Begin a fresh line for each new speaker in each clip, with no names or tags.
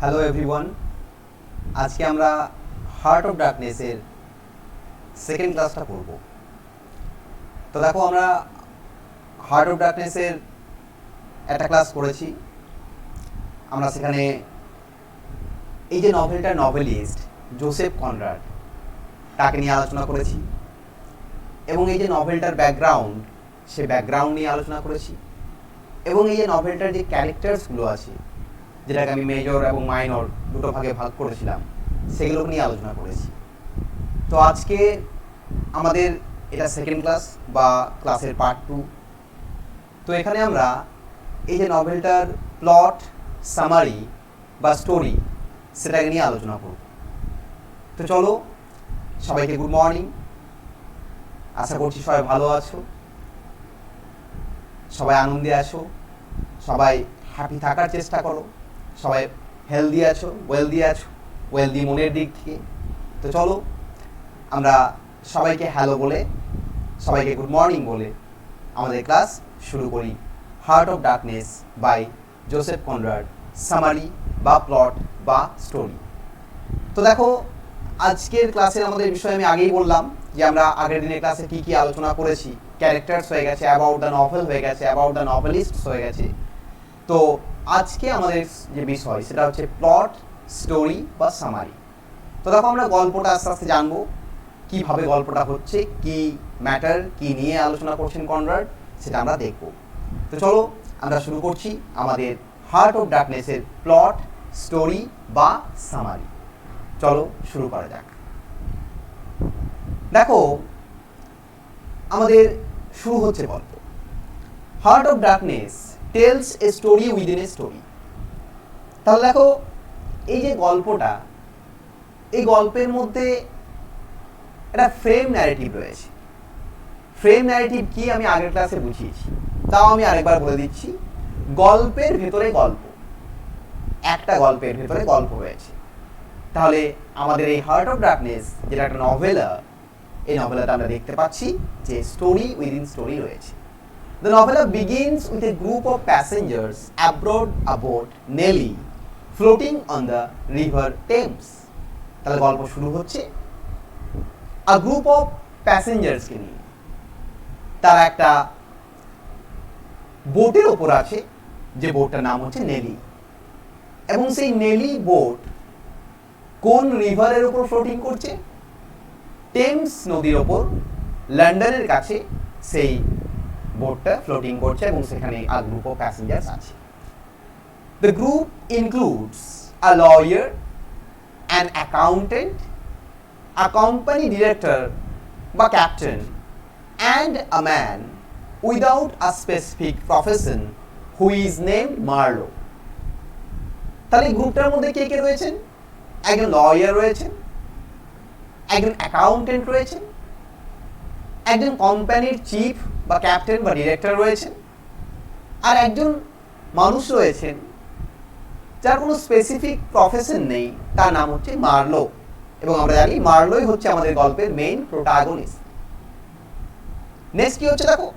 Hello everyone, আজকে আমরা heart of ডার্কনেসের second ক্লাসটা করব। তো দেখো, আমরা হার্ট অফ ডার্কনেসের একটা ক্লাস করেছি। আমরা সেখানে এই যে নভেলটার নভেলিস্ট জোসেফ কনরাড তাকে নিয়ে আলোচনা করেছি, এবং এই যে নভেলটার ব্যাকগ্রাউন্ড, সে ব্যাকগ্রাউন্ড নিয়ে আলোচনা করেছি, এবং এই যে নভেলটার যে ক্যারেক্টার্সগুলো আছে, যেটাকে আমি মেজর এবং মাইনর দুটো ভাগে ভাগ করেছিলাম, সেগুলো নিয়ে আলোচনা করেছি। তো আজকে আমাদের এটা সেকেন্ড ক্লাস বা ক্লাসের পার্ট 2। তো এখানে আমরা এই যে নভেলটার প্লট, সামারি বা স্টোরি, সেটাকে নিয়ে আলোচনা করব। তো চলো, সবাইকে গুড মর্নিং। আশা করছি সবাই ভালো আছো, সবাই আনন্দে আছো, সবাই হ্যাপি থাকার চেষ্টা করো, সবাই হেলদি আছো, ওয়েলদি মনের দিক থেকে। তো চলো, আমরা সবাইকে হ্যালো বলে, সবাইকে গুড মর্নিং বলে আমাদের ক্লাস শুরু করি। Heart of Darkness by Joseph Conrad, summary বা প্লট বা স্টোরি। তো দেখো, আজকের ক্লাসের আমাদের বিষয় আমি আগেই বললাম যে আমরা আগের দিনের ক্লাসে কী কী আলোচনা করেছি। ক্যারেক্টার্স হয়ে গেছে, অ্যাবাউট দ্য নভেল হয়ে গেছে, অ্যাবাউট দ্য নভেলিস্টস হয়ে গেছে। তো আজকে আমাদের যে বিষয় সেটা হচ্ছে প্লট, স্টোরি বা সামারি। তো দেখো, আমরা গল্পটা আস্তে আস্তে জানবো, কীভাবে গল্পটা হচ্ছে, কি ম্যাটার, কি নিয়ে আলোচনা করছেন কনরাড, সেটা আমরা দেখব। তো চলো, আমরা শুরু করছি আমাদের হার্ট অফ ডার্কনেসের প্লট, স্টোরি বা সামারি। চলো শুরু করা যাক। দেখো, আমাদের শুরু হচ্ছে গল্প। Heart of darkness tells a story within a story. তাহলে দেখো, এই যে গল্পটা, এই গল্পের মধ্যে একটা ফ্রেম ন্যারেটিভ রয়েছে। ফ্রেম ন্যারেটিভ কি আমি আগের ক্লাসে বুঝিয়েছি, তাও আমি আরেকবার বলে দিচ্ছি। গল্পের ভেতরে গল্প, একটা গল্পের ভেতরে গল্প রয়েছে। তাহলে আমাদের এই হার্ট অফ ডার্কনেস, যেটা একটা নভেলা, এই নভেলাটা আমরা দেখতে পাচ্ছি যে স্টোরি উইদিন স্টোরি রয়েছে। The novella begins with a group of passengers aboard a boat Nelly floating on the river Thames. তাহলে গল্প শুরু হচ্ছে a group of passengers কে নিয়ে। তারা একটা বোটের ওপর আছে, যে বোটটার নাম হচ্ছে নেলি, এবং সেই নেলি বোট কোন রিভারের ওপর ফ্লোটিং করছে? টেমস নদীর ওপর, লন্ডনের কাছে সেই বোটটা ফ্লোটিং করছে, এবং সেখানে a group of passengers আছে। The group includes a lawyer, an accountant, a company director বা captain, and a man without a specific profession who is named Marlowe. তাহলে এই গ্রুপটার মধ্যে কে কে রয়েছেন? একজন লয়ার রয়েছেন, একজন অ্যাকাউন্টেন্ট রয়েছেন, একজন কোম্পানির চিফ বা ক্যাপ্টেন বা ডিরেক্টর রয়েছেন, আর একজন মানুষ রয়েছেন যার কোনো স্পেসিফিক প্রফেশন নেই, তার নাম হচ্ছে মার্লো। এবং আমরা জানি মার্লোই হচ্ছে আমাদের গল্পের মেইন প্রোটাগনিস্ট। নেক্সট কি হচ্ছে দেখো,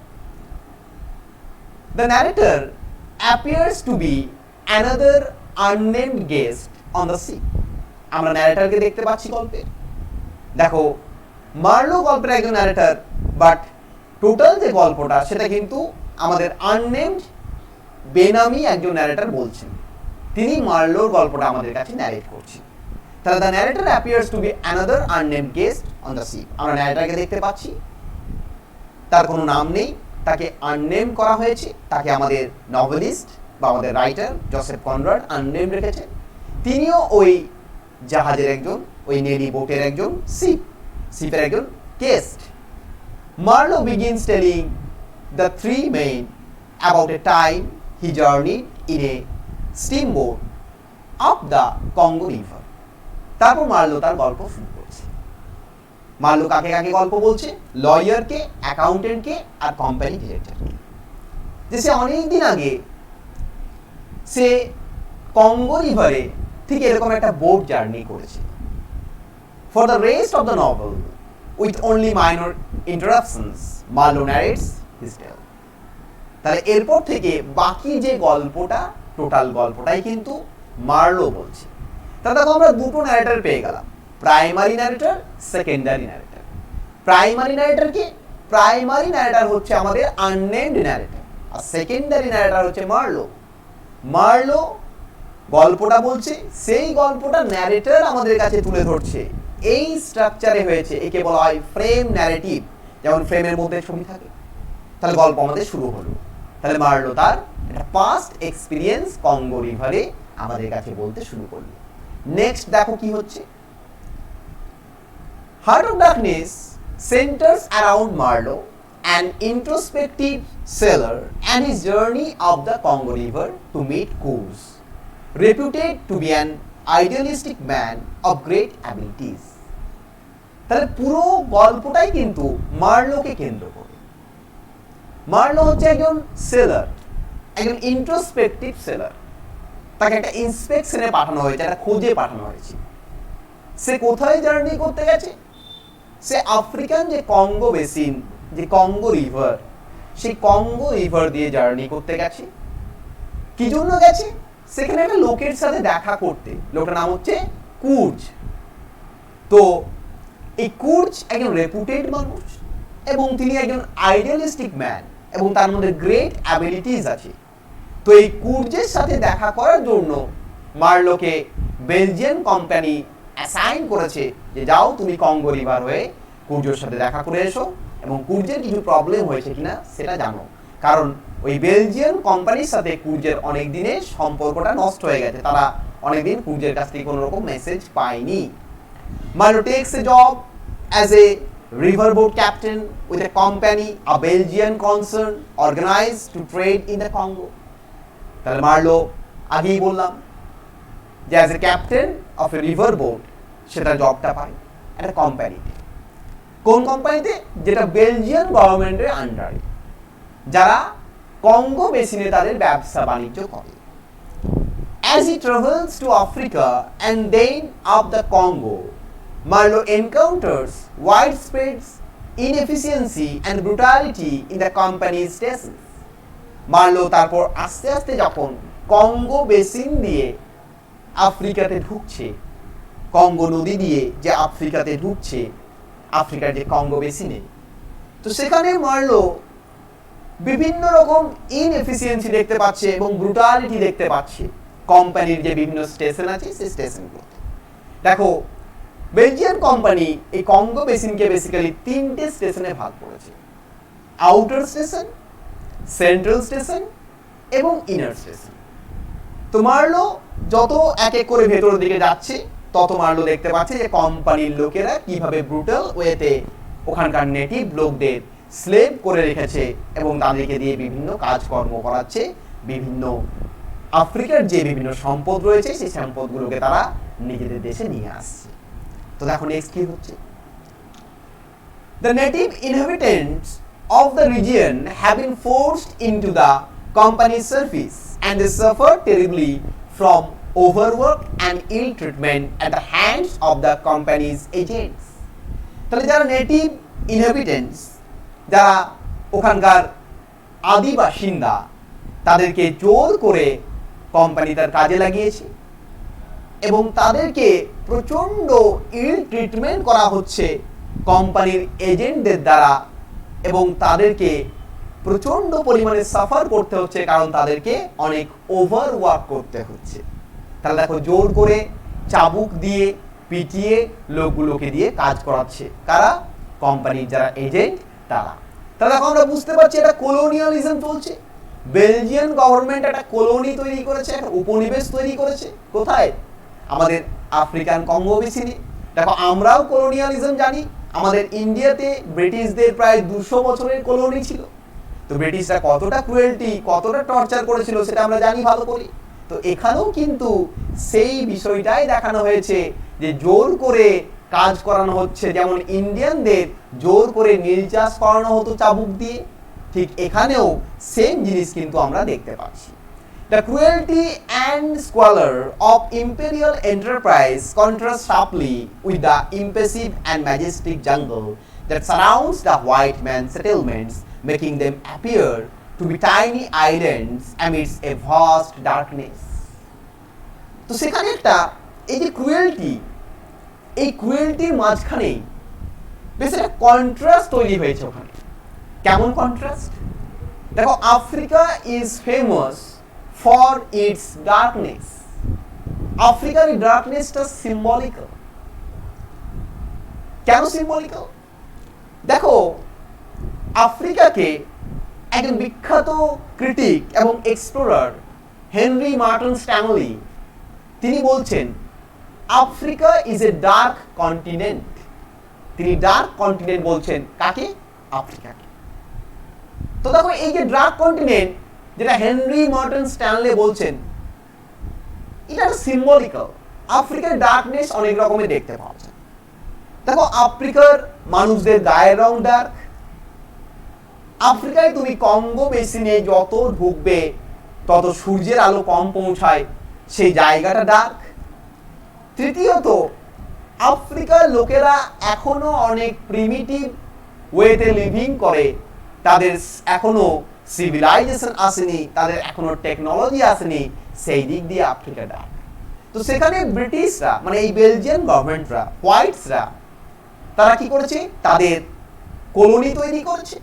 the narrator appears to B another unnamed guest on the ship. আমরা ন্যারেটরকে দেখতে পাচ্ছি গল্পের। দেখো, মার্লো গল্পের একজন ন্যারেটর, বাট টোটাল যে গল্পটা সেটা কিন্তু আমাদের আননেমড বেনামি একজন ন্যারেটর বলছেন, তিনি মার্লোর গল্পটা আমাদের কাছে ন্যারেট করছেন। তাহলে the narrator appears to B another unnamed guest on the ship. আমরা ন্যারেটরকে দেখতে পাচ্ছি, তার কোনো নাম নেই, তাকে আননেম করা হয়েছে, তাকে আমাদের নভেলিস্ট বা আমাদের রাইটার জোসেফ কনরাড আননেম রেখেছেন। তিনিও ওই জাহাজের একজন, ওই নেলি বোটের একজন শিপের একজন guest. Marlowe begins telling the three men about a time he journeyed in a steamboat up the Congo River. তারপর মার্লো তার গল্প শুরু করছে। মার্লো কাকে কাকে গল্প বলছে? লয়ারকে, অ্যাকাউন্টেন্টকে আর কোম্পানি ডিরেক্টরকে। যে সে অনেকদিন আগে সে কঙ্গো রিভারে ঠিক এরকম একটা বোট জার্নি করেছে। For the rest of the novel, with only minor interruptions, Marlowe narrates his tale. তাহলে এরপর থেকে বাকি যে গল্পটা, টোটাল গল্পটাই কিন্তু মার্লো বলছে। তা দেখো আমরা দুটো ন্যারেটর পেয়ে গেলাম, primary narrator, secondary narrator. Primary narrator কি? প্রাইমারি ন্যারেটর হচ্ছে আমাদের আননেমড ন্যারেটর, আর সেকেন্ডারি ন্যারেটর হচ্ছে মার্লো। মার্লো গল্পটা বলছে, সেই গল্পটা ন্যারেটর আমাদের কাছে তুলে ধরছে, এই স্ট্রাকচারে হয়েছে। একে বলা হয় ফ্রেম ন্যারেটিভ। যেমন ফ্রেমের মধ্যে ছবি থাকে, তাহলে গল্প আমাদের শুরু হলো। তাহলে মার্লো তার একটা পাস্ট এক্সপিরিয়েন্স কঙ্গো রিভারে আমাদের কাছে বলতে শুরু করলো। নেক্সট দেখো কি হচ্ছে। Heart of darkness centers around Marlowe, an introspective sailor, and his journey up the Congo River to meet Coors, reputed to be an idealistic man of great abilities. তাহলে পুরো গল্পটাই কিন্তু মার্লোকে কেন্দ্র করে। মার্লো হচ্ছে একজন সেলার, একজন ইন্ট্রোস্পেকটিভ সেলার। তাকে একটা ইন্সপেকশনে পাঠানো হয়েছে, একটা খোঁজে পাঠানো হয়েছে। সে কোথায় জার্নি করতে গেছে? সে আফ্রিকান যে কঙ্গো বেসিন, যে কঙ্গো রিভার, সেই কঙ্গো রিভার দিয়ে জার্নি করতে গেছে। কি জন্য গেছে? সেখানে একটা লোকের সাথে দেখা করতে। লোকটার নাম হচ্ছে কুর্জ। তো এই কুর্জ একজন রেপুটেড মানুষ এবং তিনি একজন আইডিয়ালিস্টিক ম্যান এবং তার মধ্যে গ্রেট অ্যাবিলিটিস আছে। তো এই কুর্জের সাথে দেখা করার জন্য মার্লোকে বেলজিয়ান কোম্পানি অ্যাসাইন করেছে যে যাও তুমি কঙ্গো রিভার হয়ে কুর্জের সাথে দেখা করে এসো এবং কুর্জের কিছু প্রবলেম হয়েছে কিনা সেটা জানো। কারণ ওই বেলজিয়ান কোম্পানির সাথে কুর্জের অনেক দিনের সম্পর্কটা নষ্ট হয়ে গেছে, তারা অনেকদিন কুর্জের কাছ থেকে কোনো রকম মেসেজ পায়নি। Marlo takes a job as a riverboat captain with a company, a Belgian concern organized to trade in the Congo. তাহলে মার্লো আগেই বললাম যে as a captain of A river boat সেটা জবটা পায় একটা কোম্পানিতে। কোন কোম্পানিতে? যেটা বেলজিয়ান গভর্নমেন্টের আন্ডারে, যারা কঙ্গো বেসিনে তাদের ব্যবসা বাণিজ্য করে। As he travels to Africa and then up the Congo, Marlo encounters widespread inefficiency and brutality in the company's stations. Marlowe তারপর আস্তে আস্তে যখন কঙ্গো বেসিন দিয়ে আফ্রিকাতে ঢুকছে, কঙ্গো নদী দিয়ে যে আফ্রিকাতে ঢুকছে, আফ্রিকার যে কঙ্গো বেসিনে, তো সেখানে মার্লো বিভিন্ন রকম ইনএফিসিয়েন্সি দেখতে পাচ্ছে এবং ব্রুটালিটি দেখতে পাচ্ছে কোম্পানির যে বিভিন্ন স্টেশন আছে সেই স্টেশনগুলোতে। দেখো বেলজিয়ান কোম্পানি এই কঙ্গো বেসিনকে বেসিক্যালি তিনটে স্টেশনে ভাগ করেছে, আউটার স্টেশন, সেন্ট্রাল স্টেশন এবং ইনার স্টেশন। তো মার্লো যত এক এক করে ভেতরের দিকে যাচ্ছে তত মার্লো দেখতে পাচ্ছে যে কোম্পানির লোকেরা কিভাবে ব্রুটাল ওয়েতে ওখানকার নেটিভ লোকদের স্লেভ করে রেখেছে এবং তাদেরকে দিয়ে বিভিন্ন কাজকর্ম করাচ্ছে, বিভিন্ন আফ্রিকার যে বিভিন্ন সম্পদ রয়েছে সেই সম্পদগুলোকে তারা নিজেদের দেশে নিয়ে আসছে। তো দেখো নেক্সট কি হচ্ছে। The native inhabitants of the region have been forced into the company's service and they suffer terribly from overwork and ill treatment at the hands of the company's agents. তাহলে যারা নেটিভ ইনহ্যাবিটেন্টস, যারা ওখানকার আদি বাসিন্দা, তাদেরকে জোর করে company তার কাজে লাগিয়েছে এবং তাদেরকে প্রচণ্ড ইল ট্রিটমেন্ট করা হচ্ছে কোম্পানির এজেন্টদের দ্বারা এবং তাদেরকে প্রচণ্ড পরিমাণে সাফার করতে হচ্ছে কারণ তাদেরকে অনেক ওভার ওয়ার্ক করতে হচ্ছে। তাহলে দেখো জোর করে চাবুক দিয়ে পিটিয়ে লোকগুলোকে দিয়ে কাজ করাচ্ছে কারা? কোম্পানির যারা এজেন্ট তারা। তাহলে দেখো আমরা বুঝতে পারছি এটা কলোনিয়ালিজম চলছে। বেলজিয়ান গভর্নমেন্ট একটা কলোনি তৈরি করেছে, একটা উপনিবেশ তৈরি করেছে। কোথায়? আমাদের আফ্রিকান কঙ্গো বেসিনে। দেখো আমরাও কলোনিয়ালিজম জানি, আমাদের ইন্ডিয়াতে ব্রিটিশদের প্রায় 200 বছরের কলোনি ছিল। তো ব্রিটিশরা কতটা ক্রুয়েলটি, কতটা টর্চার করেছিল সেটা আমরা জানি ভালো করে। তো এখানেও কিন্তু সেই বিষয়টাই দেখানো হয়েছে যে জোর করে কাজ করানো হচ্ছে, যেমন ইন্ডিয়ানদের জোর করে নীল চাষ করানো হতো চাবুক দিয়ে, ঠিক এখানেও সেম জিনিস কিন্তু আমরা দেখতে পাচ্ছি। The cruelty and squalor of imperial enterprise contrast sharply with the impassive and majestic jungle that surrounds the white man's settlements, making them appear to be tiny islands amidst a vast darkness. তো সেখানে একটা এই যে cruelty, এই ক্রুয়েলটির মাঝখানেই বেশ একটা contrast তৈরি হয়েছে ওখানে। কেমন কন্ট্রাস্ট? দেখো, Africa is famous for its darkness. আফ্রিকার এই ডার্কনেসটা সিম্বলিক্যাল। কেন সিম্বলিক্যাল? দেখো, আফ্রিকাকে একজন বিখ্যাত ক্রিটিক এবং এক্সপ্লোরার হেনরি মার্টন স্ট্যানলি তিনি বলছেন Africa is a dark continent. তিনি ডার্ক কন্টিনেন্ট বলছেন কাকে? আফ্রিকাকে। তো দেখো, এই যে ডার্ক কন্টিনেন্ট যেটা হেনরি মার্টন স্ট্যানলি বলছেন, এটা সিম্বলিক্যাল। আফ্রিকার ডার্কনেস অনেক রকমের দেখতে পাওয়া যায়। দেখো, আফ্রিকার মানুষদের গায়ের রং ডার্ক। আফ্রিকায় তুমি কঙ্গো বেসিনে যত ঢুকবে তত সূর্যের আলো কম পৌঁছায়, সেই জায়গাটা ডার্ক। তৃতীয়ত, আফ্রিকার লোকেরা এখনো অনেক প্রিমিটিভ ওয়েতে লিভিং করে, তাদের এখনো সিভিলাইজেশন আসেনি, তাদের এখনো টেকনোলজি আসেনি, সেই দিক দিয়ে আফ্রিকা ডার্ক। তো সেখানে ব্রিটিশরা, মানে এই বেলজিয়ান গভর্নমেন্টরা, হোয়াইটসরা, তারা কি করেছে? তাদের কলোনি তৈরি করেছে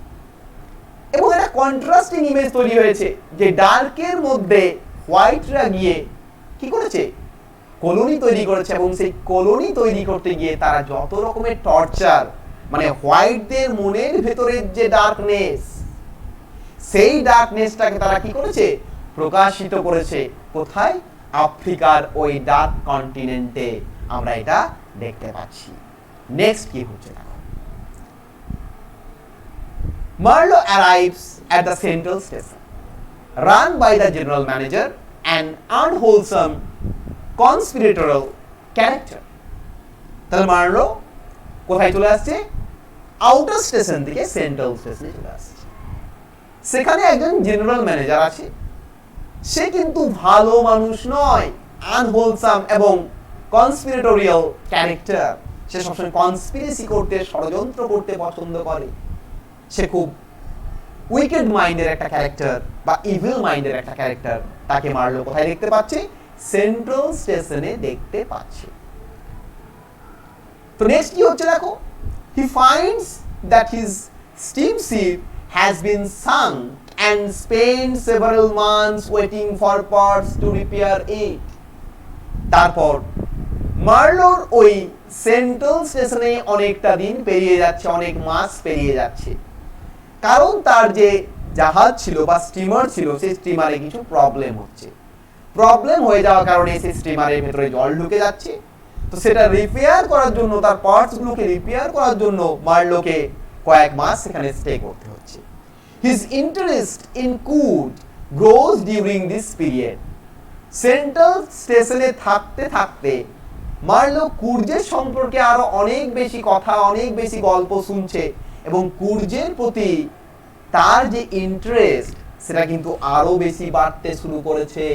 এবং একটা কন্ট্রাস্টিং ইমেজ তৈরি হয়েছে যে ডার্কের মধ্যে হোয়াইটরা গিয়ে কি করেছে? কলোনি তৈরি করেছে। এবং সেই কলোনি তৈরি করতে গিয়ে তারা যত রকমের টর্চার, মানে হোয়াইটদের মনের ভেতরের যে ডার্কনেস, সেই ডার্কনেসটাকে তারা কি করেছে? প্রকাশিত করেছে। কোথায়? আফ্রিকার ওই ডার্ক কন্টিনেন্টে আমরা এটা দেখতে পাচ্ছি। নেক্সট কি হচ্ছে দেখো, Marlowe arrives at the central station, run by the general manager, an unwholesome conspiratorial character. তাহলে মার্লো কোথায় চলে আসছে? আউটার স্টেশন থেকে সেন্ট্রাল স্টেশনে চলে আসছে। সেখানে একজন জেনারেল ম্যানেজার আছে, সে কিন্তু ভালো মানুষ নয়, আনহোলসাম এবং কনস্পিরেটোরিয়াল ক্যারেক্টার। সে সবসময় কনস্পিরেসি করতে, ষড়যন্ত্র করতে পছন্দ করে। সে খুব উইকেড মাইন্ডের একটা ক্যারেক্টার বা ইভিল মাইন্ডের একটা ক্যারেক্টার। তাকে মার্লো কোথায় দেখতে পাচ্ছে? সেন্ট্রাল স্টেশনে দেখতে পাচ্ছে। তো নেক্সট কি হচ্ছে দেখো, হি finds that his steamship has been sunk and spent several months waiting for parts to repair it. তারপর মার্লোর ওই সেন্ট্রাল স্টেশনে অনেকটা দিন পেরিয়ে যাচ্ছে, অনেক মাস পেরিয়ে যাচ্ছে, কারণ তার যে জাহাজ ছিল বা স্টিমার ছিল, সেই স্টিমারে কিছু প্রবলেম হচ্ছে। প্রবলেম হয়ে যাওয়ার কারণে সেই স্টিমারের ভেতরে জল ঢুকে যাচ্ছে। তো সেটা রিপেয়ার করার জন্য, তার পার্টসগুলোকে রিপেয়ার করার জন্য মার্লোকে কয়েক মাস সেখানে স্টে করতে হচ্ছে। His interest in crude grows during this period. Central স্টেশনে থাকতে থাকতে মার্লো কুর্জের সম্পর্কে আরো অনেক বেশি কথা, অনেক বেশি গল্প শুনছে এবং কুর্জের প্রতি তার যে ইন্টারেস্ট সেটা কিন্তু আরো বেশি বাড়তে শুরু করেছে।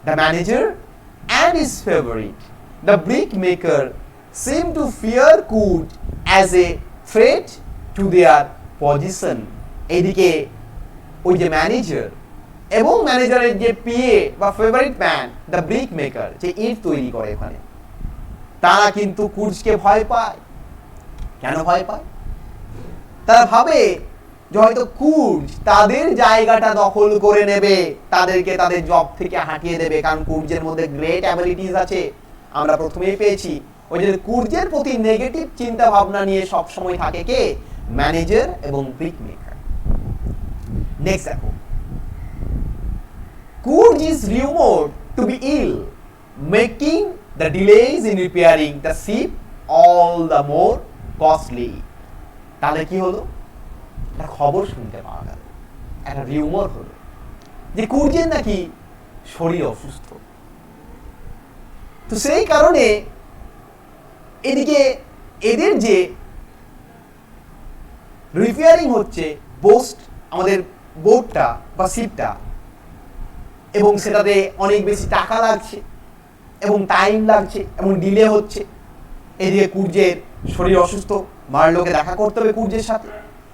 The manager and his favorite, the brickmaker, seem to fear Coode as a threat to their position. এদিকে ওই যে ম্যানেজার এবং ম্যানেজারের যে পিএ বা favourite man, the brick maker, যে ইট তৈরি করে ওখানে, তারা কিন্তু কুর্জকে ভয় পায়। কেন ভয় পায়? তারা ভাবে যে হয়তো কুর্জ তাদের জায়গাটা দখল করে নেবে, তাদেরকে তাদের জব থেকে হাঁটিয়ে দেবে, কারণ কুর্জের মধ্যে গ্রেট অ্যাবিলিটিস আছে। আমরা প্রথমেই পেয়েছি ওই যে কুর্জের প্রতি নেগেটিভ চিন্তা ভাবনা নিয়ে সব সময় থাকে কে? ম্যানেজার এবং ব্রিক মেকার। নেক্সট দেখো, Coode is rumored to be ill, making the delays in repairing the ship all the more costly. তাহলে কি হলো? একটা খবর শুনতে পাওয়া গেল, একটা রিউমার হলো যে কুর্জের নাকি শরীর অসুস্থ। তো সেই কারণে এদিকে এদের যে রিপেয়ারিং হচ্ছে আমাদের বোটটা বা শিপটা, এবং সেটাতে অনেক বেশি টাকা লাগছে এবং টাইম লাগছে এবং ডিলে হচ্ছে। এদিকে কুর্জের শরীর অসুস্থ, মার্লোকে দেখা করতে হবে কুর্জের সাথে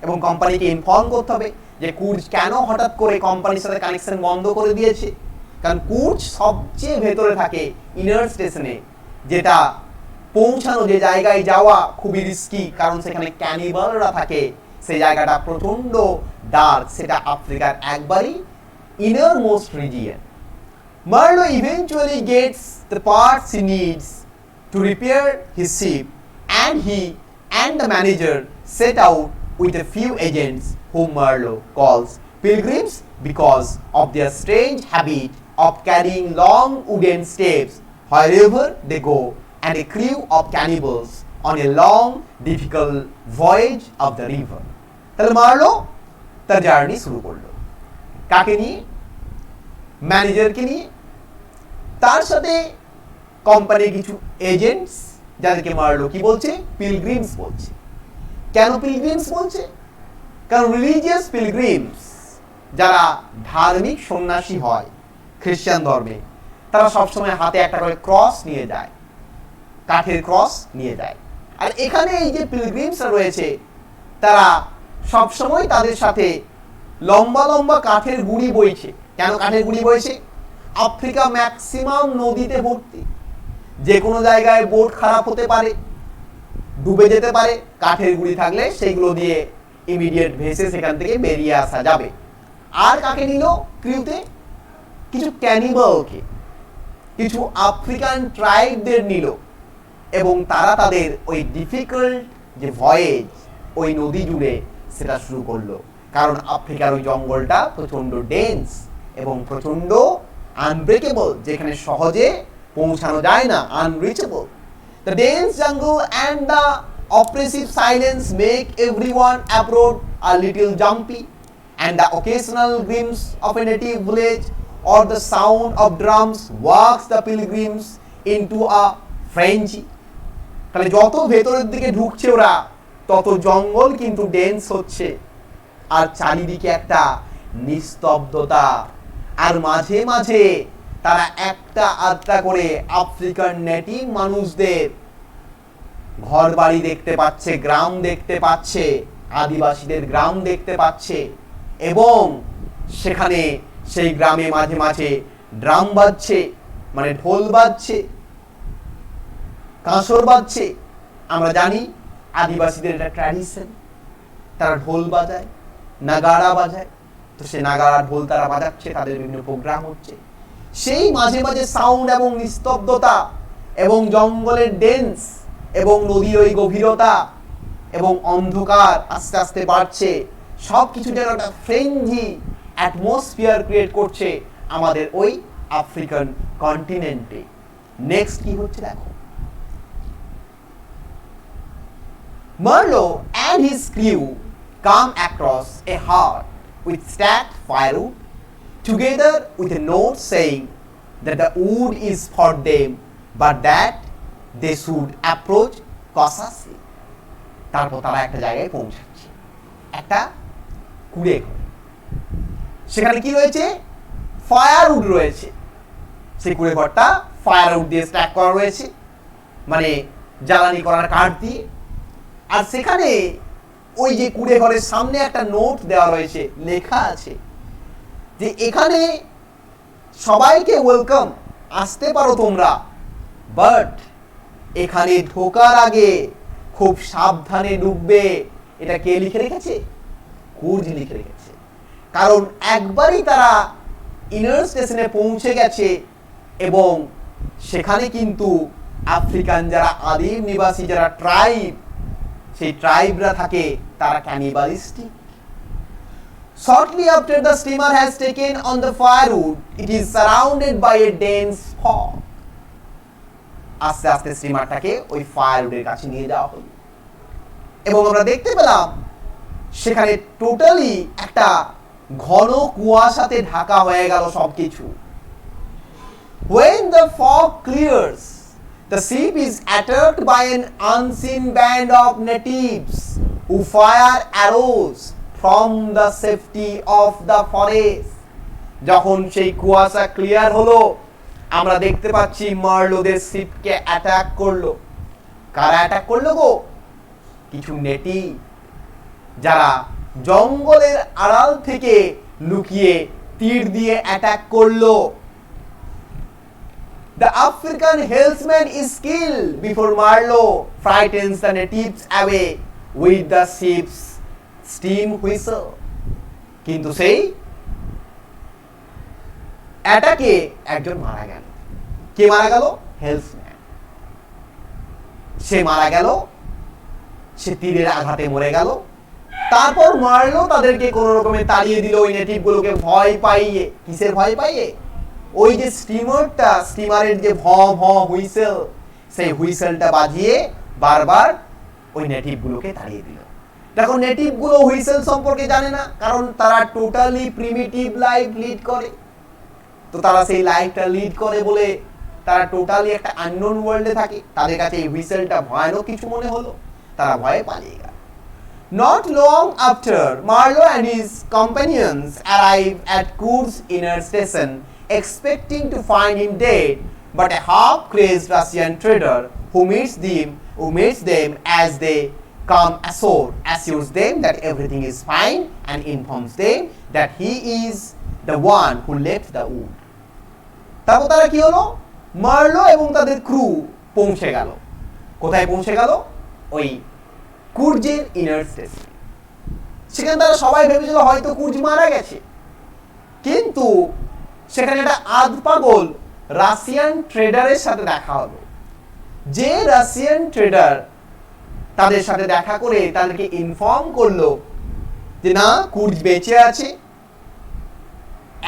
এবং কোম্পানিকে ইনফর্ম করতে হবে যে কুর্জ কেন হঠাৎ করে কোম্পানির সাথে কানেকশন বন্ধ করে দিয়েছে কারণ কুর্চ সবচেয়ে ভেতরে থাকে ইনার স্টেশনে, যেটা পৌঁছানো, যে জায়গায় যাওয়া খুবই রিস্কি, কারণ সেখানে ক্যানিবালরা থাকে, সেই জায়গাটা প্রচন্ড ডার্ক, সেটা আফ্রিকার একবারই inner most region. Marlowe eventually gets the parts he needs to repair his ship, and he and the manager set out with a few agents whom Marlowe calls pilgrims because of their strange habit of carrying long wooden staves wherever they go, and a crew of cannibals on a long, difficult voyage of the river. তাহলে Marlowe তার journey শুরু করলো কাকে নিয়ে? ম্যানেজারকে নিয়ে, তার সাথে কোম্পানির কিছু এজেন্টস, যাদেরকে মার্লো কি বলছে? পিলগ্রিমস বলছে। কেন পিলগ্রিমস বলছে? কারণ রিলিজিয়াস পিলগ্রিমস, যারা ধার্মিক সন্ন্যাসী হয় খ্রিস্টান ধর্মে, তারা সবসময় হাতে একটা করে ক্রস নিয়ে যায়, কাঠের ক্রস নিয়ে যায়। আর এখানে এই যে পিলগ্রিমসরা রয়েছে, তারা সবসময় তাদের সাথে লম্বা লম্বা কাঠের গুঁড়ি বইছে। কেন কাঠের গুঁড়ি বইছে? আফ্রিকা ম্যাক্সিমাম নদীতে ভর্তি, যে কোনো জায়গায় বোট খারাপ হতে পারে, ডুবে যেতে পারে, কাঠের গুঁড়ি থাকলে সেইগুলো দিয়ে ইমিডিয়েট ভেসে সেখান থেকে বেরিয়ে আসা যাবে। আর কাকে নিল ক্রিউতে? কিছু ক্যানিবালকে, কিছু আফ্রিকান ট্রাইবদের নিল, এবং তারা তাদের ওই ডিফিকাল্ট যে ভয়েজ ওই নদী জুড়ে সেটা শুরু করলো। কারণ আফ্রিকার ওই জঙ্গলটা প্রচন্ড ডেন্স এবং প্রচন্ড আনব্রেকেবল, যেখানে সহজে পৌঁছানো যায় না, unreachable. The dense jungle and the oppressive silence make everyone abroad a little jumpy, and the occasional glimpse of a native village or the sound of drums works the pilgrims into a frenzy. তাহলে যত ভেতরের দিকে ঢুকছে ওরা, তত জঙ্গল কিন্তু dense হচ্ছে, আর চারিদিকে একটা নিস্তব্ধতা, আর মাঝে মাঝে তারা একটা আধটা করে আফ্রিকান নেটিভ মানুষদের ঘর বাড়ি দেখতে পাচ্ছে, গ্রাম দেখতে পাচ্ছে, আদিবাসীদের গ্রাম দেখতে পাচ্ছে, এবং সেখানে সেই গ্রামে মাঝে মাঝে ড্রাম বাজছে, মানে ঢোল বাজছে, কাঁসর বাজছে। আমরা জানি আদিবাসীদের এটা ট্র্যাডিশন, তারা ঢোল বাজায়, নাগাড়া বাজায়, তো সে নাগাড়া ঢোল তারা বাজাচ্ছে, তাদের বিভিন্ন প্রোগ্রাম হচ্ছে। সেই মাঝে মাঝে সাউন্ড এবং নিস্তব্ধতা এবং জঙ্গলের ডেন্স এবং নদীর ওই গভীরতা এবং অন্ধকার আস্তে আস্তে বাড়ছে, সব কিছু যেন একটা ফ্রেঞ্জি অ্যাটমসফিয়ার ক্রিয়েট করছে আমাদের ওই আফ্রিকান কন্টিনেন্টে। নেক্সট কি হচ্ছে দেখো। Marlowe and his crew come across a hut with stacked firewood, together with a note saying that the wood is for them, but that they should approach cautiously. তারপর তারা একটা জায়গায় পৌঁছাচ্ছে, একটা কুড়ে ঘর। সেখানে কি রয়েছে? ফায়ারউড রয়েছে। সেই কুড়ে ঘরটা ফায়ারউড দিয়ে স্ট্যাক করা রয়েছে, মানে জ্বালানি করার কাঠ দিয়ে। আর সেখানে ওই যে কুড়ে ঘরের সামনে একটা নোট দেওয়া রয়েছে, লেখা আছে যে এখানে সবাইকে ওয়েলকাম, আসতে পারো তোমরা, বাট এখানে ঢোকার আগে খুব সাবধানে ঢুকবে। এটা কে লিখে রেখেছে? কুর্জ লিখে রেখেছে। কারণ একবারই তারা ইনার স্টেশনে পৌঁছে গেছে, এবং সেখানে কিন্তু আফ্রিকান যারা আদিম নিবাসী, যারা ট্রাইব, সেই ট্রাইবরা থাকে, তারা ক্যানিবালিস্টিক। Shortly after the steamer has taken on the firewood, it is surrounded by a dense fog. আস্তে আস্তে স্টিমারটাকে ওই ফায়ারউডের কাছে নিয়ে যাওয়া হলো, এবং আমরা দেখতে পেলাম সেখানে টোটালি একটা ঘন কুয়াশাতে ঢাকা হয়ে গেল সবকিছু। When the fog clears, the ship is attacked by an unseen band of natives who fire arrows from the safety of the forest. যখন সেই কুয়াশা ক্লিয়ার হলো, আমরা দেখতে পাচ্ছি মার্লোদের শিপকে অ্যাটাক করলো। কারা অ্যাটাক করলো গো? কিছু নেটিভ, যারা জঙ্গলের আড়াল থেকে লুকিয়ে তীর দিয়ে অ্যাটাক করলো। The African helmsman is killed before Marlowe frightens the natives away with the ship's steam whistle. কিন্তু সেই অ্যাটাকে একজন মারা গেল। কে মারা গেল? হেলসম্যান। সে মারা গেল, সে তীরের আঘাতে মরে গেল। তারপর মারলো তাদেরকে কোন রকমে তাড়িয়ে দিল ওই নেটিভ গুলোকে ভয় পাইয়ে। কিসের ভয় পাইয়ে? ওই যে স্টিমারের যে ভ ভ হুইসেল, সেই হুইসেলটা বাজিয়ে বারবার ওই নেটিভ গুলোকে তাড়িয়ে দিল। দেখো নেটিভ গুলো হুইসেল সম্পর্কে জানে না, কারণ তারা টোটালি প্রিমিটিভ লাইফ লিড করে। তো তারা সেই লাইফটা লিড করে বলে তারা টোটালি একটা আননোন ওয়ার্ল্ডে থাকে। তাদের কাছে এই হুইসেলটা ভয়ানক কিছু মনে হলো, তারা ভয়ে পালিয়ে গেল। Not long after, Marlowe and his companions arrive at Kur's inner station, expecting to find him dead, but a half-crazed Russian trader who meets them as they come ashore, assures them that everything is fine and informs them that he is the one who left the wood. তারপর তারা কি হলো? Marlowe এবং তাদের crew পৌঁছে গেল। কোথায় পৌঁছে গেল? ওই কুর্জের ইনার স্টেশন। সেখানে তারা সবাই ভেবেছিল হয়তো কুর্জ মারা গেছে, কিন্তু সেখানে একটা আধপাগল রাশিয়ান ট্রেডারের সাথে দেখা হলো। যে রাশিয়ান ট্রেডার তাদের সাথে দেখা করে তাদেরকে ইনফর্ম করলো যে না, কুর্জ বেঁচে আছে।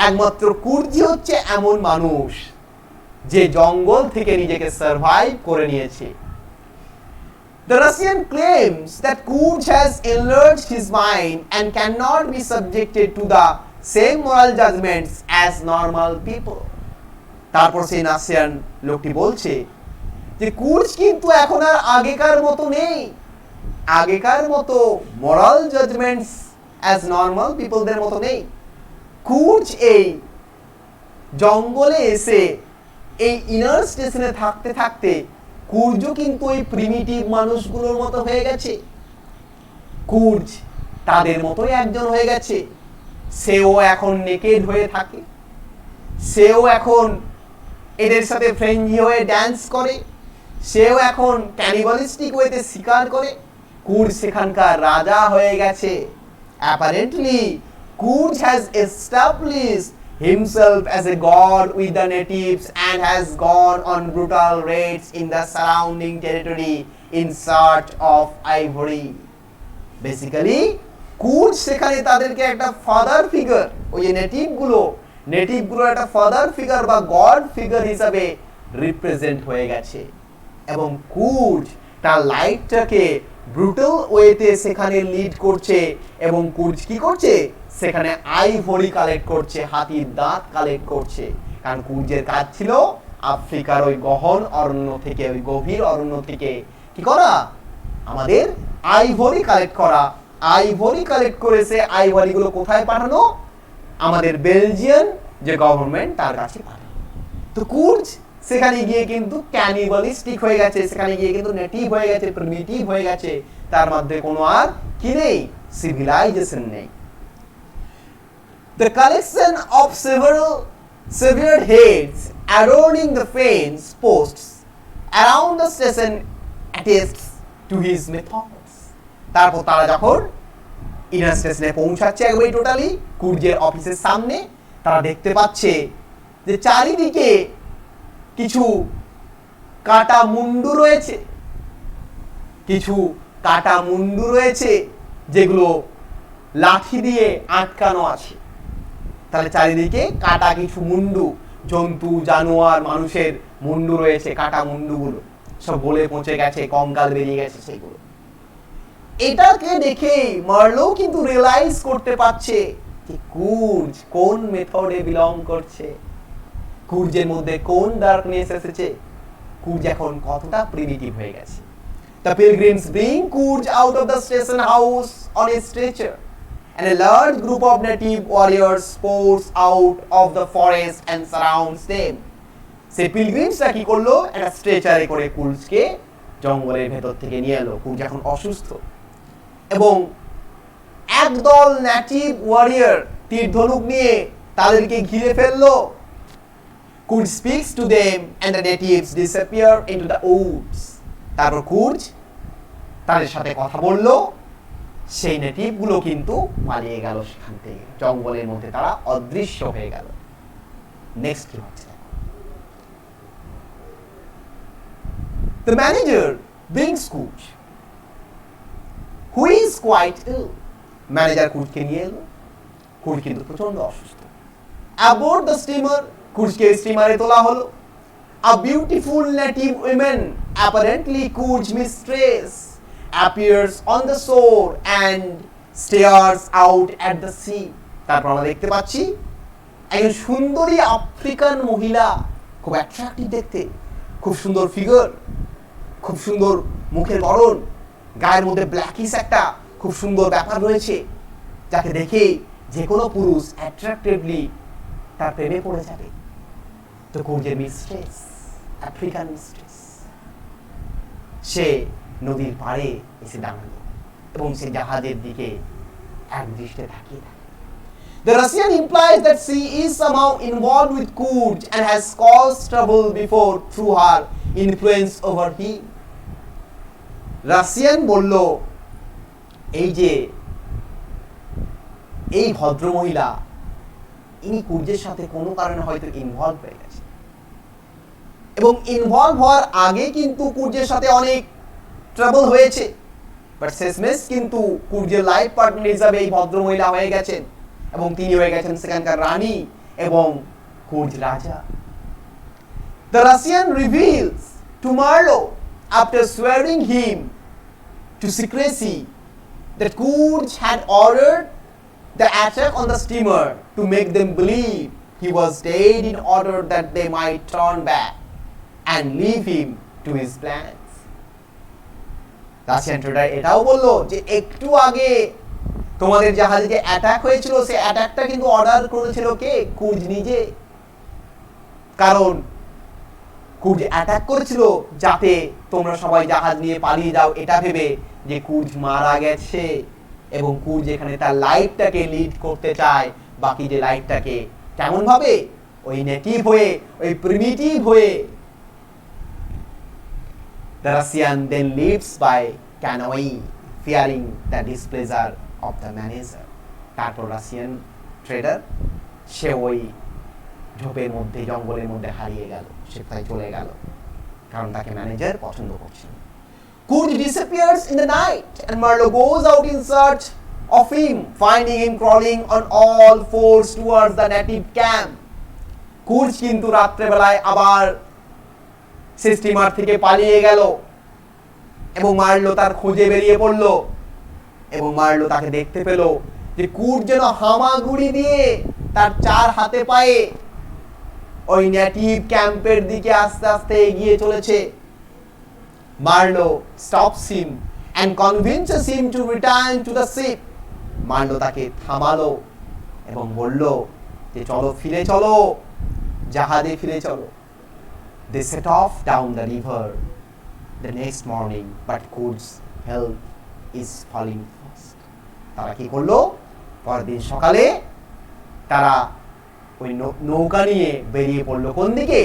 একমাত্র কুর্জি হচ্ছে এমন মানুষ যে জঙ্গল থেকে নিজেকে সার্ভাইভ করে নিয়েছে। The Russian claims that Kurz has enlarged his mind and cannot be subjected to the same moral judgments as normal people. তারপর সেই রাশিয়ান লোকটি বলছে যে কুর্জ কিন্তু এখন আর আগেকার মতো নেই, আগেকার মতো moral judgments as normal peopleদের মতো নেই। কুর্জ এই জঙ্গলে এসে এই ইনার স্টেশনে থাকতে থাকতে কুর্জ কিন্তু ওই প্রিমিটিভ মানুষগুলোর মতো হয়ে গেছে। কুর্জ তাদের মতোই একজন হয়ে গেছে। সেও এখন নেকেড হয়ে থাকে, সেও এখন এদের সাথে ফ্রেঞ্জি হয়ে ড্যান্স করে, সেও এখন ক্যানিবালিস্টিক ওয়েতে শিকার করে। কুর্জ সেখানকার রাজা হয়ে গেছে। Apparently Kurz has established himself as a god with the natives and has gone on brutal raids in the surrounding territory in search of ivory. Basically, Kurz সেখানে তাদেরকে একটা ফাদার ফিগার, ওই যে নেটিভ গুলো একটা ফাদার ফিগার বা god figure হিসাবে represent হয়ে গেছে। এবং কুর্জ তার লাইফটাকে ব্রুটাল ওয়েতে সেখানে লিড করছে। এবং কুর্জ কি করছে? সেখানে আইভরি কালেক্ট করছে, হাতির দাঁত কালেক্ট করছে। কারণ কুর্জের কাজ ছিল আফ্রিকার ওই গহন অরণ্য থেকে, ওই গভীর অরণ্য থেকে কি করা? আমাদের আইভরি কালেক্ট করা। আইভরি কালেক্ট করে সে আইভরি গুলো কোথায় পাঠানো? আমাদের বেলজিয়ান যে গভর্নমেন্ট তার কাছে পাঠানো। তো কুর্জ সেখানে গিয়ে কিন্তু ক্যানিবালিস্টিক হয়ে গেছে, সেখানে গিয়ে কিন্তু নেটিভ হয়ে গেছে, প্রিমিটিভ হয়ে গেছে। তার মধ্যে কোনো আর কি নেই? সিভিলাইজেশন নেই। The collection of severed heads adorning the fence posts around the station attests to his methods. তারপর তারা যখন ইনার স্টেশনে পৌঁছাচ্ছে একবারে টোটালি কুর্জের অফিসের সামনে, তারা দেখতে পাচ্ছে যে চারিদিকে কিছু কাটা মুন্ডু রয়েছে, কিছু কাটা মুন্ডু রয়েছে যেগুলো লাঠি দিয়ে আটকানো আছে। তাহলে চারিদিকে কাটা কিছু মুন্ডু, জন্তু জানোয়ার মানুষের মুন্ডু রয়েছে, কাটা মুন্ডুগুলো সব গলে পচে গেছে, কঙ্কাল বেরিয়ে গেছে সেগুলো। এটাকে দেখে মার্লো কিন্তু রিয়েলাইজ করতে পারছে যে কুর্জ কোন মেথডে বিলং করছে, কুর্জের মধ্যে কোন ডার্কনেস এসেছে, কুর্জ এখন কতটা প্রিমিটিভ হয়ে গেছে। The pilgrims bring Kurz out of the station house on a stretcher, and a large group of native warriors pours out of the forest and surrounds them. সেই পিলগ্রিমসরা কি করলো? একটা স্ট্রেচারে করে কুর্জকে জঙ্গলের ভেতর থেকে নিয়ে এলো। কুর্জ এখন অসুস্থ এবং একদল নেটিভ ওয়ারিয়র তীর ধনুক নিয়ে তাদেরকে ঘিরে ফেললো। Kurz speaks to them and the natives disappear into the Woods. তারপর কুর্জ তাদের সাথে কথা বলল, সেই নেটিভগুলো কিন্তু পালিয়ে গেল সেখান থেকে, জঙ্গলের মধ্যে তারা অদৃশ্য হয়ে গেল। নেক্সট কি হচ্ছে? The manager brings Coach, who is quite ill. Manager কুর্জকে নিয়ে এলো। কুর্জ কিন্তু প্রচন্ড অসুস্থ। Aboard the steamer, কুর্জকে স্টিমারে তোলা হলো। A beautiful native woman, apparently Coach mistress, appears on the shore and stares out at the sea. তারপর আমরা দেখতে পাচ্ছি একজন সুন্দরী আফ্রিকান মহিলা, খুব অ্যাট্রাক্টিভ দেখতে, খুব সুন্দর ফিগার, খুব সুন্দর মুখের গড়ন, গায়ের মধ্যে ব্ল্যাকিশ একটা খুব সুন্দর ব্যাপার রয়েছে, যাকে দেখে যে কোনো পুরুষ অ্যাট্রাক্টিভলি তার প্রেমে পড়ে যাবে। তো কুর্জের মিস্ট্রেস, আফ্রিকান মিস্ট্রেস, সে নদীর পাড়ে এসে দাঁড়ালো এবং সে জাহাজের দিকে এক দৃষ্টে তাকিয়ে থাকে। The Russian implies that she is somehow involved with Kurj and has caused trouble before through her influence over him. Russian বলল, এই ভদ্রমহিলা ইনি কুর্জের সাথে কোনো কারণে হয়তো ইনভলভ হয়ে গেছে, এবং ইনভলভ হওয়ার আগে কিন্তু কুর্জের সাথে অনেক ট্রাবল হয়েছে, বাট শেষমেশ কিন্তু কুর্জের লাইফ পার্টনার হিসাবে এই ভদ্রমহিলা হয়ে গেছেন, এবং তিনি হয়ে গেছেন সেখানকার রানী এবং কুর্জ রাজা। The Russian reveals to Marlowe, after swearing him to secrecy, that Kurj had ordered the attack on the steamer to make them believe he was dead in order that they might turn back and leave him to his plans. Russian trader এটাও বললো যে একটু আগে তোমাদের জাহাজে যে attack হয়েছিল, সেই অ্যাটাকটা কিন্তু অর্ডার করেছিল কে? কুর্জ নিজে। কারণ কুর্জ অ্যাটাক করেছিল যাতে তোমরা সবাই জাহাজ নিয়ে পালিয়ে যাও, এটা ভেবে যে কুর্জ মারা গেছে, এবং কুর্জ এখানে তার লাইফটাকে লিড করতে চায়, বাকি যে লাইফটাকে কেমন ভাবে, ওই নেটিভ হয়ে, ওই প্রিমিটিভ হয়ে। The Russian then leaves by canoeing, fearing the displeasure of the manager. তারপর রাশিয়ান ট্রেডার সে ওই ঝোপের মধ্যে, জঙ্গলের মধ্যে হারিয়ে গেল, সে কোথায় চলে গেল, কারণ তাকে ম্যানেজার পছন্দ করছিল। Kurj disappears in the night and Marlowe goes out in search of him, finding him crawling on all fours towards the native camp. Kurz কিন্তু রাত্রেবেলায় আবার সে স্টিমার থেকে পালিয়ে গেল, এবং মার্লো তার খুঁজে বেরিয়ে পড়ল, এবং মার্লো তাকে দেখতে পেল যে কুর্জ যেন হামাগুড়ি দিয়ে তার চার হাতে পায়ে ওই নেটিভ ক্যাম্পের দিকে আস্তে আস্তে এগিয়ে চলেছে। Marlowe stops him and convinces him to return to the ship. Marlowe তাকে থামালো এবং বলল যে চলো, ফিরে চলো, জাহাজে ফিরে চলো। They set off down the river the next morning, but Kurj's health is falling fast. তারা কি করলো? পরের দিন সকালে তারা ওই নৌকা নিয়ে বেরিয়ে পড়লো কোন দিকে?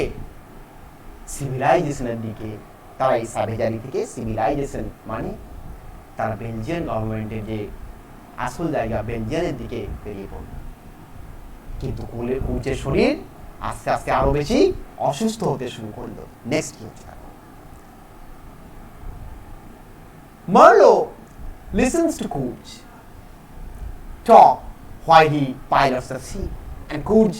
সিভিলাইজেশনের দিকে। তারা এই সাভেজারি থেকে সিভিলাইজেশন মানে তারা বেলজিয়ান গভর্নমেন্টের যে আসল জায়গা বেলজিয়ানের দিকে বেরিয়ে পড়ল। কিন্তু কুর্জের শরীর আস্তে আস্তে আরো বেশি অসুস্থ হতে শুরু করলো। নেক্সট কি হচ্ছে? Marlowe listens to Kurj talk while he pilots the ship, and Kurj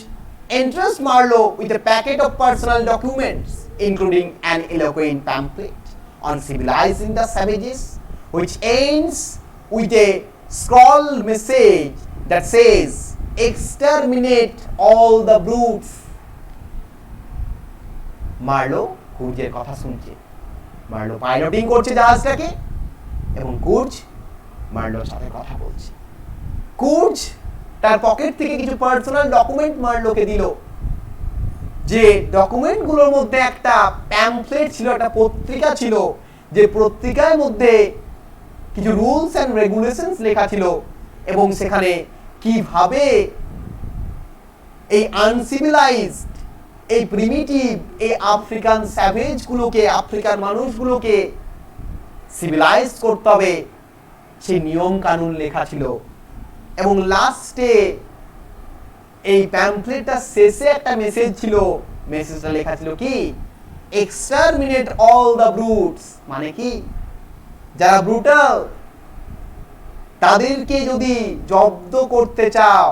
entrusts Marlowe with a packet of personal documents, including an eloquent pamphlet on civilizing the savages, which ends with a scrawled message that says, "Exterminate all the brutes." Marlow কুর্জের কথা শুনছে, Marlowe piloting করছে জাহাজটাকে, এবং Kurz মার্লোর সাথে কথা বলছে। Kurz তার pocket থেকে কিছু পার্সোনাল ডকুমেন্ট মার্লোকে দিল, যে ডকুমেন্টগুলোর মধ্যে একটা প্যাম্পলেট ছিল, একটা পত্রিকা ছিল, যে পত্রিকার মধ্যে কিছু রুলস এন্ড রেগুলেশনস লেখা ছিল, এবং সেখানে কিভাবে এই আনসিভিলাইজড এই প্রিমিটিভ এই আফ্রিকান স্যাভেজ গুলোকে, আফ্রিকার মানুষগুলোকে সিভিলাইজ করতে হবে, সেই নিয়ম কানুন লেখা ছিল। এবং লাস্টে এই প্যাম্পলেটটা শেষে একটা মেসেজ ছিল, মেসেজটা লেখা ছিল কি, এক্সটারমিনেট অল দ্য ব্রুটস, মানে কি, যারা ব্রুটাল তাদেরকে যদি জব্দ করতে চাও,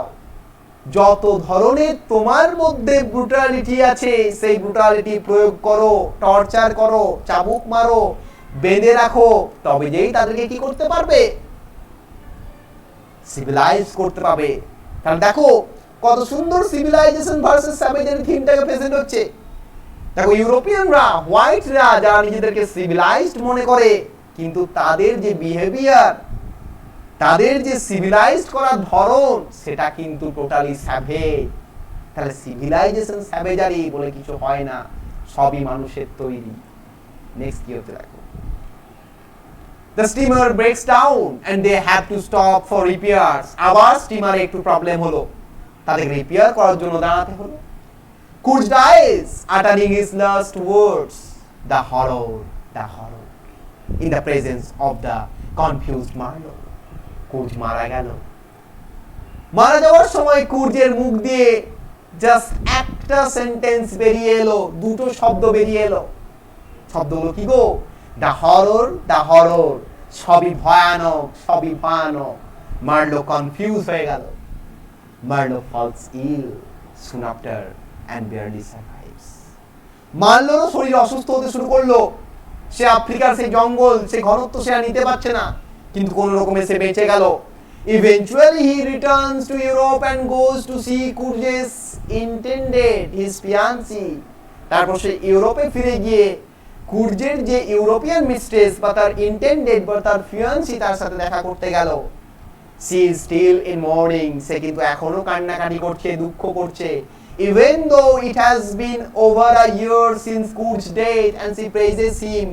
যত ধরনের তোমার মধ্যে ব্রুটালিটি আছে সেই ব্রুটালিটি প্রয়োগ করো, টর্চার করো, চাবুক মারো, বেঁধে রাখো, তবে যেই তাদেরকে কি করতে পারবে, সিভিলাইজ করতে পারবে। কারণ দেখো কত সুন্দর সিভিলাইজেশন ভার্সেস স্যাভেজের থিমটাকে প্রেজেন্ট হচ্ছে। দেখো ইউরোপিয়ানরা, হোয়াইটরা যারা নিজেদেরকে সিভিলাইজড মনে করে, কিন্তু তাদের যে বিহেভিয়ার, তাদের যে সিভিলাইজড করার ধরন, সেটা কিন্তু টোটালি স্যাভেজ। তাহলে সিভিলাইজেশন স্যাভেজারি বলে কিছু হয় না, সবই মানুষের তৈরি। নেক্সট কি হতে দেখো, the steamer breaks down and they have to stop for repairs, আবার স্টিমারে একটু প্রবলেম হলো, তাদের রিপেয়ার করার জন্য দাঁড়াতে হলো। Kurz dies uttering his last words, the horror in the presence of the confused Marlowe. Kurz মারা গেল। মারা যাওয়ার সময় কুর্জের মুখ দিয়ে জাস্ট একটা সেন্টেন্স বেরিয়ে এলো, দুটো শব্দ বেরিয়ে এলো। শব্দগুলো কি গো, দ্য হরর, সবই ভয়ানক, সবই ভয়ানক। মার্লো কনফিউজ হয়ে গেল। Marlow falls ill soon after and barely survives. মার্লোর শরীর অসুস্থ হতে শুরু করলো। সে আফ্রিকার সেই জঙ্গল, সেই ঘনত্ব সে নিতে পারছে না, কিন্তু কোন রকমে সে বেঁচে গেল। Eventually he returns to Europe and goes to see Kurjes intended, his fiancée. তারপর সে ইউরোপে ফিরে গিয়ে কুর্জের যে ইউরোপিয়ান মিস্ট্রেস বা তার ইন্টেন্ডেড বা তার ফিয়ান্সি, তার সাথে দেখা করতে গেল। She is still in mourning, সে কিন্তু এখনো কান্নাকাটি করছে, দুঃখ করছে। Even though it has been over a year since Kurj's death and she praises him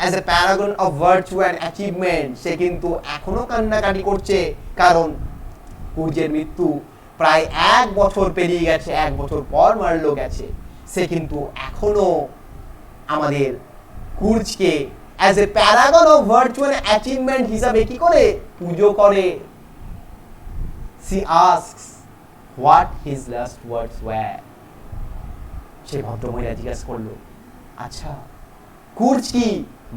as a paragon of virtue and achievement, সে কিন্তু এখনো কান্নাকাটি করছে, কারণ কুর্জের মৃত্যু প্রায় 1 বছর পেরিয়ে গেছে, 1 বছর পর মারলো গেছে। সে কিন্তু এখনো আমাদের কুর্জকে as a paragon of virtue and achievement হিসাবে কি করে পুজো করে। She asks what his last words were. সে ভদ্রমহিলা জিজ্ঞেস করলো, আচ্ছা কুর্জ কি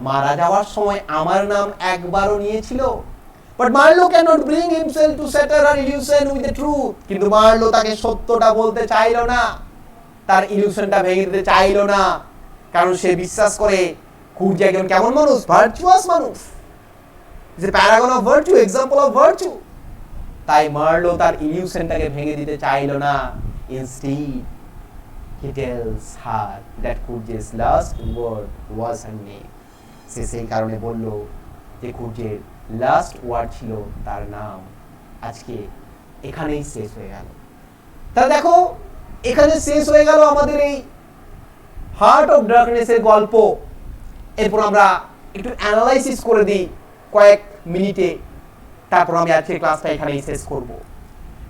মারা যাওয়ার সময় আমার নাম একবারও নিয়েছিল? But Marlowe cannot bring himself to shatter her illusion with the truth. কিন্তু মার্লো তাকে সত্যটা বলতে চাইলো না, তার ইলিউশনটা ভেঙে দিতে চাইলো না, কারণ সে বিশ্বাস করে কুর্জ একজন কেমন মানুষ, ভার্চুয়াস মানুষ, যে Paragon of virtue, example of virtue. তাই মার্লো তার ইলিউশনটাকে ভেঙে দিতে চাইলো না। Instead he tells her that Kurj's last word was her name. সে সেই কারণে বলল যে কুর্জের লাস্ট ওয়ার্ড ছিল তার নাম। আজকে এখানেই শেষ হয়ে গেল। তাহলে দেখো এখানে শেষ হয়ে গেল আমাদের এই হার্ট অফ ডার্কনেস এর গল্প। এরপর আমরা একটু অ্যানালাইসিস করে দিই কয়েক মিনিটে, তারপর আমি আজকে ক্লাসটা এখানেই শেষ করব।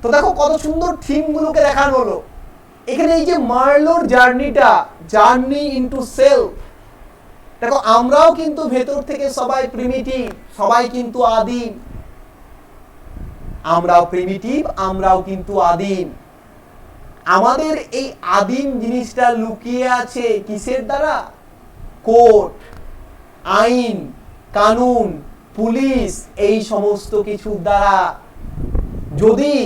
তো দেখো কত সুন্দর থিমগুলোকে দেখানো হলো এখানে। এই যে মার্লোর জার্নিটা, জার্নি ইনটু সেলফ, দেখো আমরাও কিন্তু ভেতর থেকে সবাই প্রিমিটিভ, সবাই কিন্তু আদিম। আমরাও প্রিমিটিভ, আমরাও কিন্তু আদিম। আমাদের এই আদিম জিনিসটা লুকিয়ে আছে কিসের দ্বারা? কোর্ট, আইন, কানুন, পুলিশ, এই সমস্ত কিছুর দ্বারা। যদি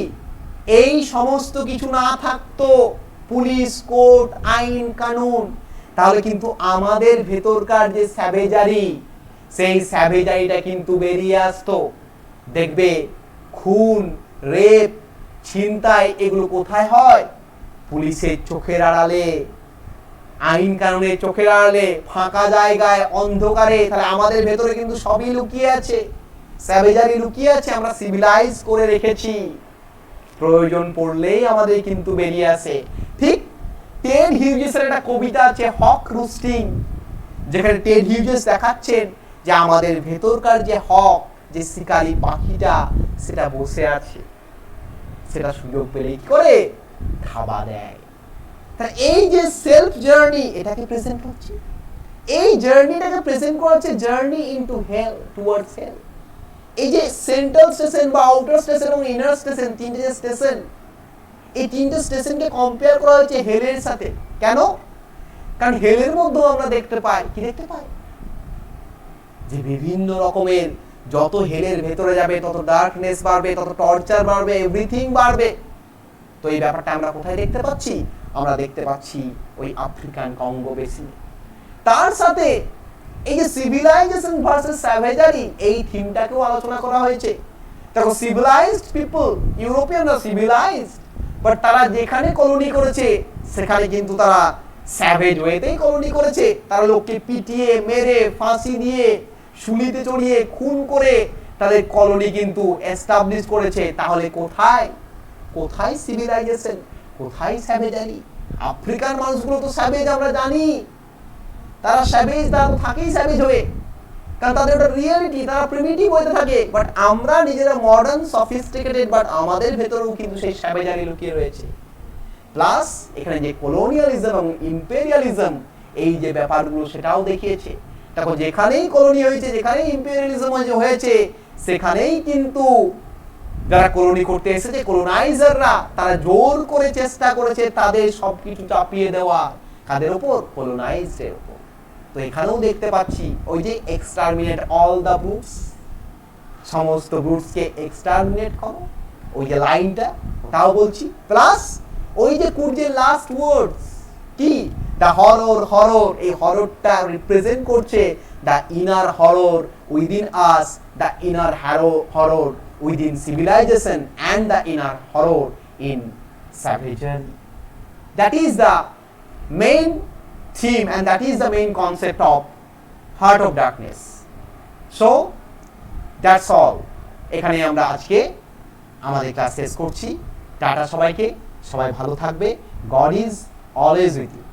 এই সমস্ত কিছু না থাকতো, পুলিশ, কোর্ট, আইন, কানুন, তাহলে কিন্তু আমাদের ভেতরকার যে স্যাভেজারি, সেই স্যাভেজারিটা কিন্তু বেরিয়ে আসতো। দেখবে খুন, রেপ, ছিনতাই এগুলো কোথায় হয়? পুলিশের চোখের আড়ালে, আইন কানুনের চোখের আড়ালে, ফাঁকা জায়গায়, অন্ধকারে। তাহলে আমাদের ভেতরে কিন্তু সবই লুকিয়ে আছে, স্যাভেজারি লুকিয়ে আছে, আমরা সিভিলাইজ করে রেখেছি। প্রয়োজন পড়লেই আমাদের কিন্তু বেরিয়ে আসে। ঠিক টেড হিউজেসের একটা কবিতা আছে হক রুস্টিং, যেখানে টেড হিউজেস দেখাচ্ছেন যে আমাদের ভেতরকার যে হক, যে শিকারী পাখিটা, সেটা বসে আছে, সেটা সুযোগ পেলে কি করে থাবা দেয়। তাহলে এই যে সেলফ জার্নি এটাকে প্রেজেন্ট করছে, এই জার্নিটাকে প্রেজেন্ট করাচ্ছে জার্নি ইনটু হেল, টুয়ার্ডস হেল। এই যে সেন্ট্রাল স্টেশন বা আউটার স্টেশন এবং ইনার স্টেশন, তিনটে যে স্টেশন, এই তিনটে স্টেশনকে কম্পেয়ার করা হয়েছে হেলের সাথে। কেন? কারণ হেলের মধ্যেও আমরা দেখতে পাই, কি দেখতে পাই, যে বিভিন্ন রকমের, যত হেলের ভেতরে যাবে তত ডার্কনেস বাড়বে, তত টর্চার বাড়বে, এভরিথিং বাড়বে। তো এই ব্যাপারটা আমরা কোথায় দেখতে পাচ্ছি? আমরা দেখতে পাচ্ছি ওই আফ্রিকান কঙ্গো বেসিনে। তার সাথে এই যে সিভিলাইজেশন ভার্সেস স্যাভেজারি, এই থিমটাকেও আলোচনা করা হয়েছে। দেখো, সিভিলাইজড পিপল, ইউরোপিয়ানরা সিভিলাইজড, বাট তারা যেখানে কলোনি করেছে সেখানে কিন্তু তারা স্যাভেজ ওয়েতেই কলোনি করেছে। তারা লোককে পিটিয়ে, মেরে, ফাঁসি দিয়ে, শুলিতে চড়িয়ে, খুন করে তাদের কলোনি কিন্তু এস্টাবলিশ করেছে। তাহলে কোথায় কোথায় সিভিলাইজেশন, কোথায় স্যাভেজারি? আফ্রিকান মানুষগুলো তো স্যাভেজ, আমরা জানি তারা স্যাভেজ, তারা তো থাকেই স্যাভেজ হয়ে, কারণ তাদের ওটা রিয়েলিটি, তারা প্রিমিটিভ হয়ে থাকে। বাট আমরা নিজেরা মডার্ন, সফিস্টিকেটেড, বাট আমাদের ভেতরেও কিন্তু সেই স্যাভেজারি লুকিয়ে রয়েছে। প্লাস এখানে যে কলোনিয়ালিজম এবং ইম্পেরিয়ালিজম, এই যে ব্যাপারগুলো সেটাও দেখিয়েছে। দেখো, যেখানেই কলোনি হয়েছে, যেখানেই ইম্পেরিয়ালিজম হয়েছে, সেখানেই কিন্তু যারা কলোনি করতে এসেছে, কলোনাইজাররা, তারা জোর করে চেষ্টা করেছে তাদের সবকিছু চাপিয়ে দেওয়া কাদের উপর? কলোনাইজডের উপর। তো এখানেও দেখতে পাচ্ছি ওই যে এক্সটারমিনেট অল দ্য ব্রুটস, সমস্ত ব্রুটসকে এক্সটারমিনেট করো, ওই যে লাইনটা, তাও বলছি। প্লাস ওই যে কুর্জের লাস্ট ওয়ার্ডস কি, দ্য হরর, হরর, এই হররটা রিপ্রেজেন্ট করছে the inner horror within us, the inner horror within civilization and the inner horror in savagery. That is the main theme and that is the main concept of Heart of Darkness. So that's all. এখানে আমরা আজকে আমাদের class শেষ করছি। Tata সবাইকে, সবাই ভালো থাকবে। God is always with you.